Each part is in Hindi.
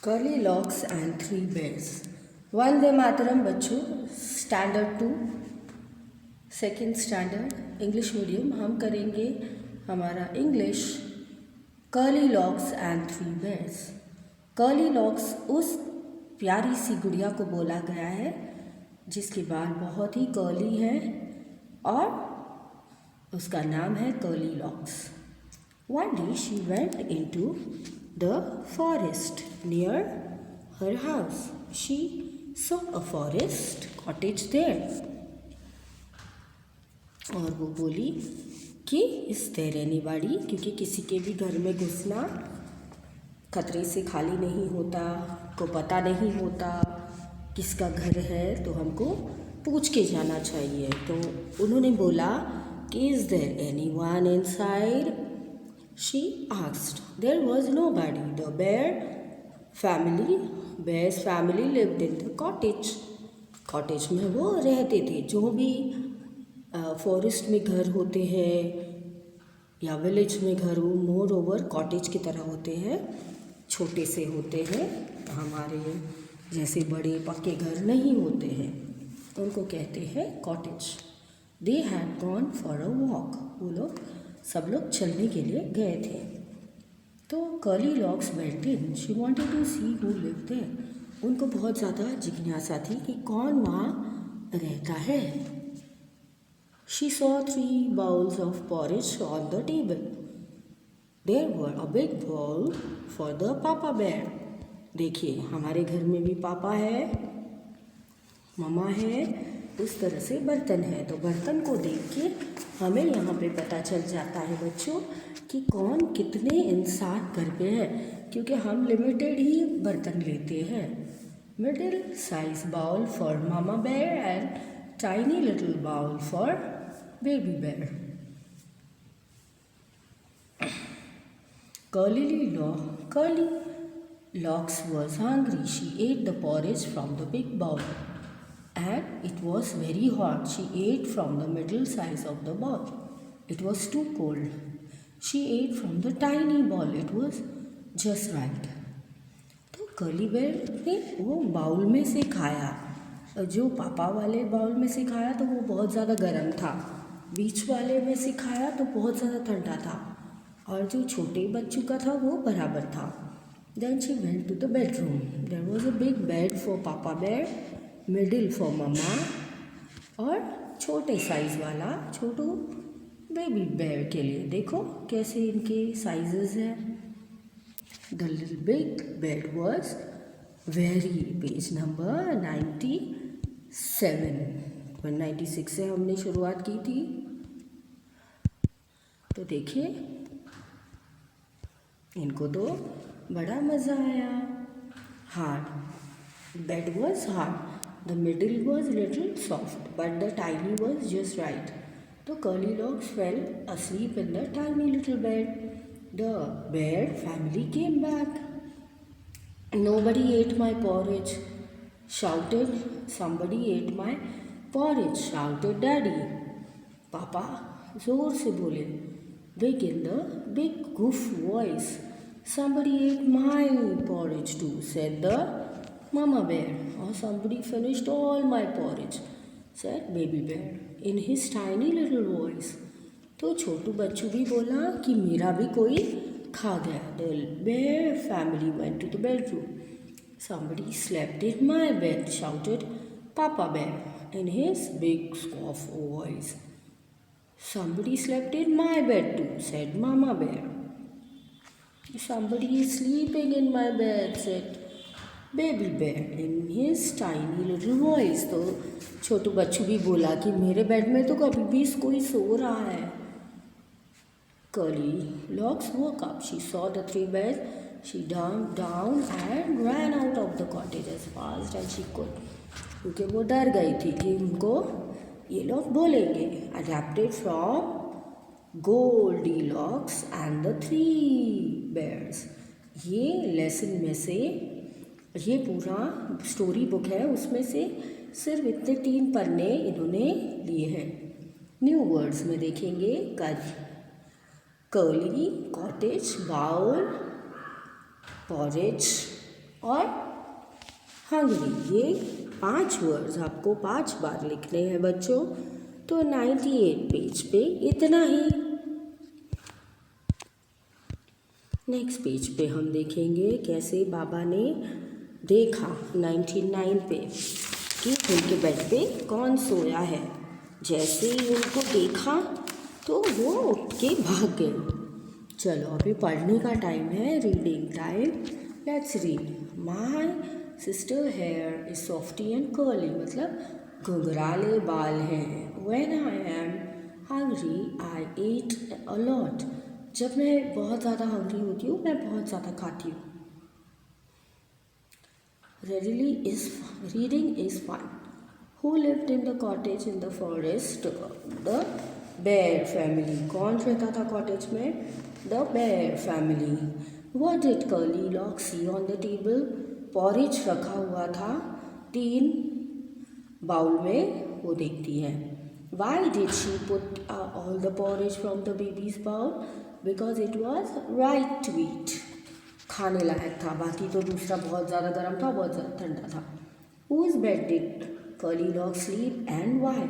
Curly locks and three bears. Vande Mataram बच्चों, standard 2 second standard English medium. हम करेंगे हमारा English curly locks and three bears. Curly locks उस प्यारी सी गुड़िया को बोला गया है जिसके बाल बहुत ही कर्ली हैं और उसका नाम है curly locks. One day she went into the forest near her house. She saw a forest cottage there. और वो बोली कि इस there anybody, क्योंकि किसी के भी घर में घुसना खतरे से खाली नहीं होता, को पता नहीं होता किसका घर है, तो हमको पूछ के जाना चाहिए। तो उन्होंने बोला कि is there anyone inside? She asked. There was nobody. The bear's family lived in the cottage. Cottage में वो रहते थे। जो भी फॉरेस्ट में घर होते हैं या विलेज में घर हो, मोर ओवर कॉटेज की तरह होते हैं, छोटे से होते हैं, हमारे जैसे बड़े पक्के घर नहीं होते हैं, उनको कहते हैं cottage. They had gone for a walk. वो लोग सब लोग चलने के लिए गए थे। तो curly locks went in. She wanted to see who lived there. उनको बहुत ज़्यादा जिज्ञासा थी कि कौन वहाँ रहता है। She saw 3 bowls of porridge on the table. There were a big bowl for the papa bear. देखिए, हमारे घर में भी पापा है, मम्मा है, उस तरह से बर्तन है। तो बर्तन को देख के हमें यहाँ पे पता चल जाता है बच्चों कि कौन कितने इंसान घर पे है, क्योंकि हम लिमिटेड ही बर्तन लेते हैं। Middle size bowl for mama bear and tiny little bowl for baby bear. Curly Locks was hungry. She ate the porridge from the big bowl. And it was very hot. She ate from the middle size of the bowl. It was too cold. She ate from the tiny bowl. It was just right. तो कर्ली बेयर ने वो बाउल में से खाया। जो पापा वाले बाउल में से खाया तो वो बहुत ज़्यादा गर्म था, बीच वाले में से खाया तो बहुत ज़्यादा ठंडा था, और जो छोटे बच्चों का था वो बराबर था। Then she went to the bedroom. There was a big bed for Papa Bear, middle for mama, और छोटे साइज़ वाला छोटू बेबी बेयर के लिए। देखो कैसे इनके साइजेस हैं। The little big bed was very, page number 97। 196 से हमने शुरुआत की थी। तो देखिए इनको तो बड़ा मज़ा आया। Hard, bed was hard, the middle was little soft, but the tiny was just right. The curly locks fell asleep in the tiny little bed. The bear family came back. Nobody ate my porridge, shouted. Somebody ate my porridge, shouted Daddy. Papa जोर से बोले, big in the big goof voice. Somebody ate my porridge too, said the Mama Bear. Or somebody finished all my porridge, said Baby Bear in his tiny little voice. तो छोटू बच्चू भी बोला कि मेरा भी कोई खा गया। The bear family went to the bedroom. Somebody slept in my bed, shouted Papa Bear in his big scoff voice. Somebody slept in my bed too, said Mama Bear. Somebody is sleeping in my bed, said baby bear in his tiny little voice. तो छोटू बच्चू भी बोला कि मेरे बेड में तो कभी भी कोई सो रहा है। Curly locks woke up. She saw the 3 bears. She jumped down and ran out of the cottage as fast as she could. क्योंकि वो डर गई थी कि उनको ये लोग बोलेंगे। Adapted from Goldilocks and the 3 bears. ये लेसन में से, ये पूरा स्टोरी बुक है, उसमें से सिर्फ इतने 3 पन्ने इन्होंने लिए हैं। न्यू वर्ड्स में देखेंगे कर्ली, कॉटेज, बाउल, पॉरेज और हंग्री। ये 5 वर्ड्स आपको 5 बार लिखने हैं बच्चों। तो 98 पेज पे इतना ही। नेक्स्ट पेज पे हम देखेंगे कैसे बाबा ने देखा 99 पे कि उनके बेड पे कौन सोया है। जैसे ही उनको देखा तो वो उठ के भाग गए। चलो अभी पढ़ने का टाइम है, reading time. Let's read. My sister hair is softy and curly, मतलब घुंघराले बाल हैं। When I am hungry I eat a lot, जब मैं बहुत ज़्यादा हंग्री होती हूँ मैं बहुत ज़्यादा खाती हूँ। Reading is fun. Who lived in the cottage in the forest? The bear family. कौन रहता था कॉटेज में? The bear family. What did Curly Lock see on the table? Porridge रखा हुआ था 3 बाउल में, वो देखती है। Why did she put all the porridge from the baby's bowl? Because it was right to eat. खाने लायक था, बाकी तो दूसरा बहुत ज़्यादा गर्म था, बहुत ज़्यादा ठंडा था। Whose bed did Curly Lock sleep and why?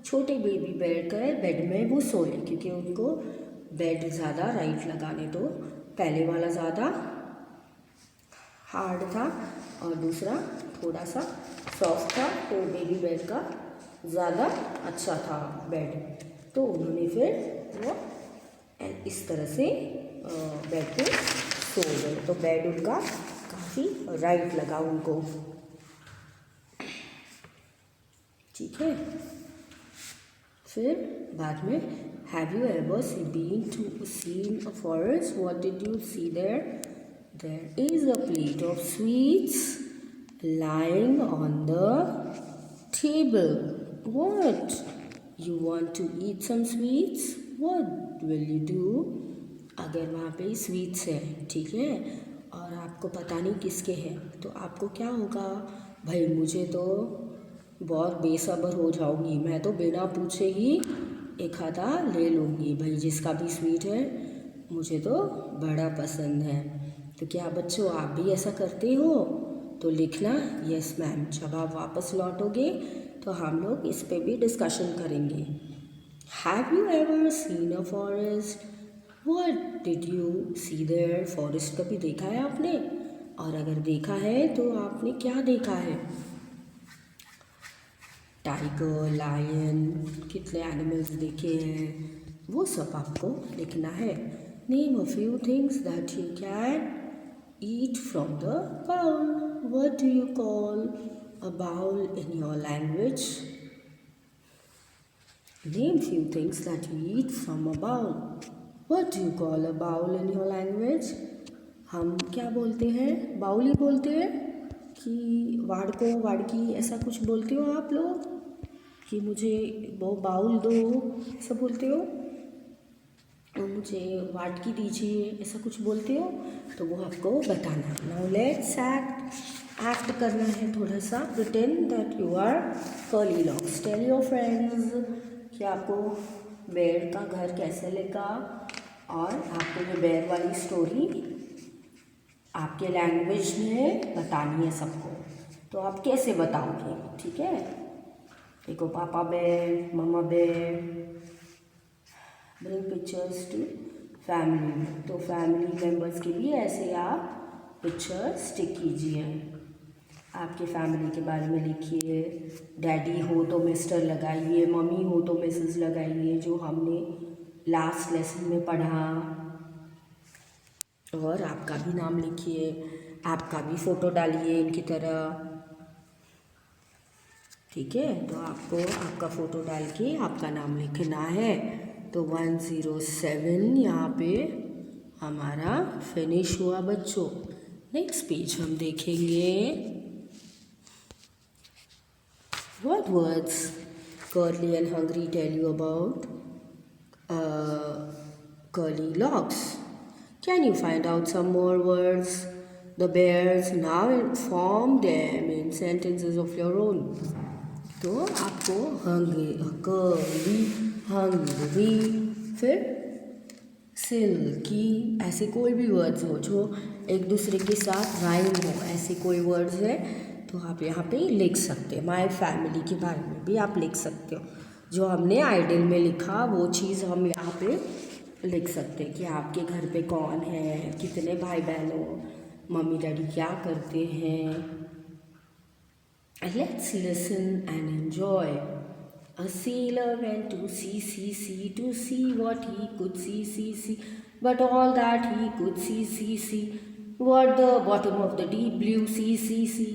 छोटे बेबी बैठ कर बेड में वो सोए, क्योंकि उनको बेड ज़्यादा राइट लगाने, तो पहले वाला ज़्यादा हार्ड था और दूसरा थोड़ा सा सॉफ्ट था, तो बेबी बेड का ज़्यादा अच्छा था बेड। तो उन्होंने फिर वो इस तरह से बेड पे सो गए, तो बेड उनका काफ़ी राइट लगा उनको। ठीक है। फिर बाद में, have you ever been to seen a forest? What did you see there? There is a plate of sweets lying on the table. What? You want to eat some sweets? What will you do? अगर वहाँ पे स्वीट्स है, ठीक है, और आपको पता नहीं किसके हैं, तो आपको क्या होगा? भाई मुझे तो बहुत बेसब्र हो जाऊँगी, मैं तो बिना पूछे ही एक आधा ले लूँगी। भाई जिसका भी स्वीट है मुझे तो बड़ा पसंद है। तो क्या बच्चों आप भी ऐसा करते हो? तो लिखना यस मैम। जब आप वापस लौटोगे तो हम लोग इस पे भी डिस्कशन करेंगे। Have you ever seen a forest? What did you see there? Forest कभी देखा है आपने? और अगर देखा है तो आपने क्या देखा है? टाइगर, लायन, कितने एनिमल्स देखे हैं, वो सब आपको लिखना है। Name a few things that you can eat from the bowl. What do you call a bowl in your language? Name few things that you eat from a bowl. What do you call a bowl in your language? हम क्या बोलते हैं? बाउल ही बोलते हैं कि वाड़को, वाड़की, ऐसा कुछ बोलते हो आप लोग कि मुझे वो बाउल दो, ऐसा बोलते हो? मुझे वाटकी दीजिए, ऐसा कुछ बोलते हो? तो वो आपको बताना है। नाउ लेट्स एक्ट करना है थोड़ा सा। Pretend that you are curly locks. Tell your friends कि आपको बेर का घर कैसे लगा, और आपको ये बेर वाली स्टोरी आपके लैंग्वेज में बतानी है सबको। तो आप कैसे बताओगे? ठीक है, देखो, पापा बेर, मम्मा बेर। ब्रिंग पिक्चर्स टू फैमिली, तो फैमिली मेम्बर्स के लिए ऐसे आप पिक्चर स्टिक कीजिए। आपके फैमिली के बारे में लिखिए। डैडी हो तो मिस्टर लगाइए, मम्मी हो तो मिसेस लगाइए, जो हमने लास्ट लेसन में पढ़ा। और आपका भी नाम लिखिए, आपका भी फ़ोटो डालिए इनकी तरह। ठीक है, तो आपको आपका फ़ोटो डाल के आपका नाम लिखना है। तो 107 यहाँ पे हमारा फिनिश हुआ बच्चों। नेक्स्ट पेज हम देखेंगे। What words Curly and Hungry tell you about Curly Locks? Can you find out some more words? The bears now form them in sentences of your own. तो आपको हंग्री, कर्ली, हंग्री, फिर सिल्की, ऐसे कोई भी वर्ड्स हो जो एक दूसरे के साथ राइम हो, ऐसे कोई वर्ड्स है तो आप यहाँ पे लिख सकते हैं। माय फैमिली के बारे में भी आप लिख सकते हो। जो हमने आइडियल में लिखा वो चीज़ हम यहाँ पे लिख सकते हैं कि आपके घर पे कौन है, कितने भाई बहन हो, मम्मी डैडी क्या करते हैं। Let's listen and enjoy. A sailor went to sea to see what he could see. But all that he could see. What the bottom of the deep blue sea.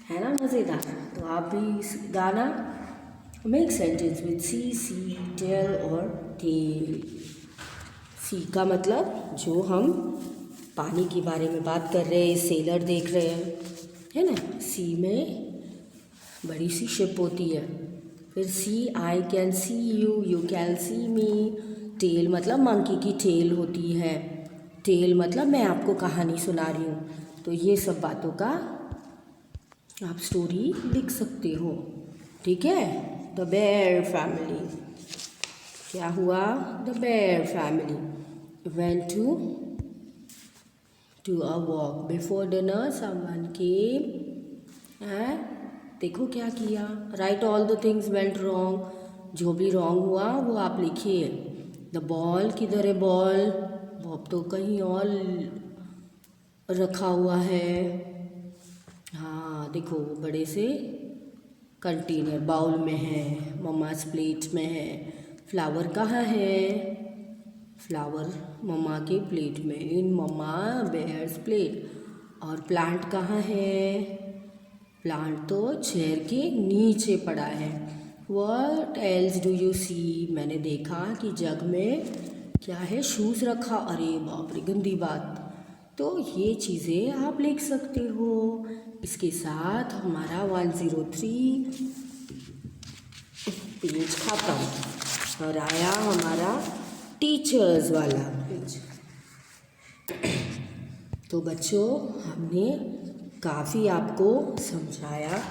है ना मज़ेदार? तो आप भी इस गाना make sentence with see, tell और tale. सी का मतलब जो हम पानी के बारे में बात कर रहे हैं, सेलर देख रहे हैं, है ना। सी में बड़ी सी शिप होती है। फिर see I can see you, you can see me. Tail मतलब मंकी की टेल होती है। टेल मतलब मैं आपको कहानी सुना रही हूँ। तो ये सब बातों का आप स्टोरी लिख सकते हो, ठीक है। द बेयर फैमिली, क्या हुआ? The bear family went to a walk. Before dinner someone came and देखो क्या किया। Right all the things went wrong, जो भी रॉन्ग हुआ वो आप लिखिए। द बॉल, किधर है बॉल? बॉब तो कहीं और रखा हुआ है। हाँ देखो बड़े से कंटेनर बाउल में है, मम्मास प्लेट में है। फ्लावर कहाँ है? फ्लावर मम्मा के प्लेट में, इन मम्मा बेयर्स प्लेट। और प्लांट कहाँ है? प्लांट तो चेयर के नीचे पड़ा है। What else do you see? मैंने देखा कि जग में क्या है? शूज़ रखा। अरे बाप रे, गंदी बात। तो ये चीज़ें आप लिख सकते हो। इसके साथ हमारा 103 पेज खत्म और आया हमारा टीचर्स वाला पेज। तो बच्चों हमने काफ़ी आपको समझाया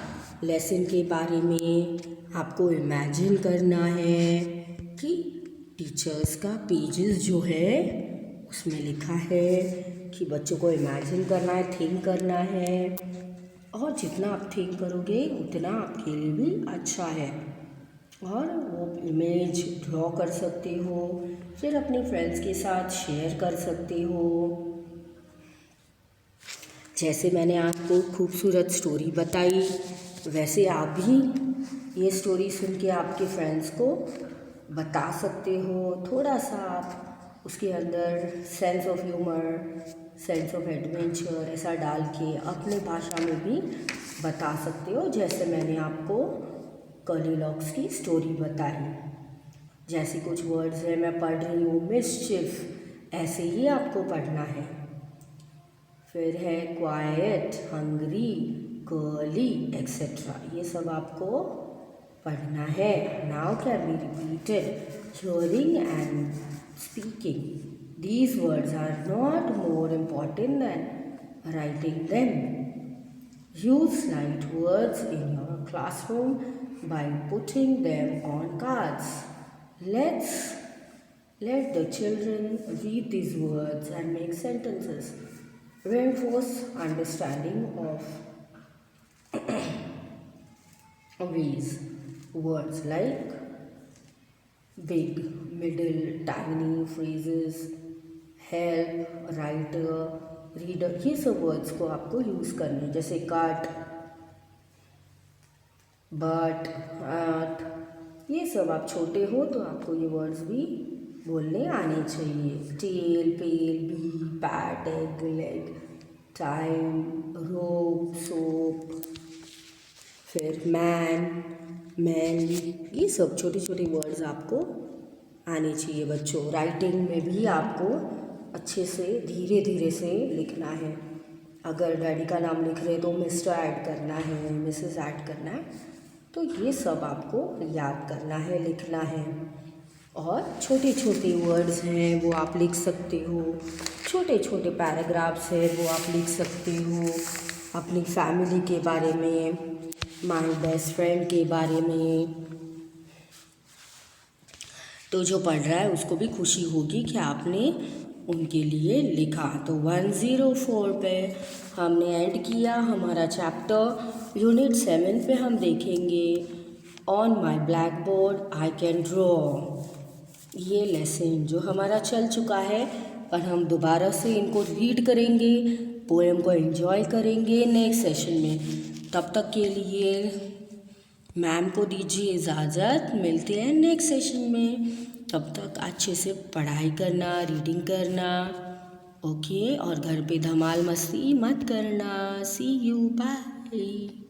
लेसन के बारे में। आपको इमेजिन करना है कि टीचर्स का पेजेस जो है उसमें लिखा है कि बच्चों को इमेजिन करना है, थिंक करना है। और जितना आप थिंक करोगे उतना आपके लिए भी अच्छा है। और वो इमेज ड्रॉ कर सकते हो, फिर अपने फ्रेंड्स के साथ शेयर कर सकते हो। जैसे मैंने आपको खूबसूरत स्टोरी बताई वैसे आप भी ये स्टोरी सुन के आपके फ्रेंड्स को बता सकते हो। थोड़ा सा आप उसके अंदर sense of humour, sense of adventure ऐसा डाल के अपने भाषा में भी बता सकते हो। जैसे मैंने आपको गोल्डीलॉक्स की स्टोरी बताई। जैसे कुछ वर्ड्स हैं मैं पढ़ रही हूँ, मिस्चिफ, ऐसे ही आपको पढ़ना है। फिर है क्वाइट, हंग्री, कर्ली एक्सेट्रा, ये सब आपको पढ़ना है। Now can be repeated, hearing and speaking. These words are not more important than writing them. Use light words in your classroom by putting them on cards. Let the children read these words and make sentences. Reinforce understanding of these words like big, middle, tiny, phrases, help, writer, reader, ये सब वर्ड्स को आपको यूज़ करने, जैसे कट, बट, आट, ये सब आप छोटे हो तो आपको ये वर्ड्स भी बोलने आने चाहिए। Tail, pail, bee, pat, egg, leg, time, rope, soap, फिर मैन, मैन, ये सब छोटे छोटे वर्ड्स आपको आने चाहिए बच्चों। राइटिंग में भी आपको अच्छे से धीरे धीरे से लिखना है। अगर डैडी का नाम लिख रहे तो मिस्टर ऐड करना है, मिसेस ऐड करना है। तो ये सब आपको याद करना है, लिखना है। और छोटे छोटे वर्ड्स हैं वो आप लिख सकते हो, छोटे छोटे पैराग्राफ्स हैं वो आप लिख सकते हो। अपनी फैमिली के बारे में, माय बेस्ट फ्रेंड के बारे में, तो जो पढ़ रहा है उसको भी खुशी होगी कि आपने उनके लिए लिखा। तो 104 पे हमने एंड किया हमारा चैप्टर। यूनिट 7 पे हम देखेंगे on my black board I can draw. ये लेसन जो हमारा चल चुका है, और हम दोबारा से इनको रीड करेंगे, पोएम को एंजॉय करेंगे नेक्स्ट सेशन में। तब तक के लिए मैम को दीजिए इजाज़त, मिलते हैं नेक्स्ट सेशन में। तब तक अच्छे से पढ़ाई करना, रीडिंग करना, ओके, और घर पे धमाल मस्ती मत करना। सी यू, बाय।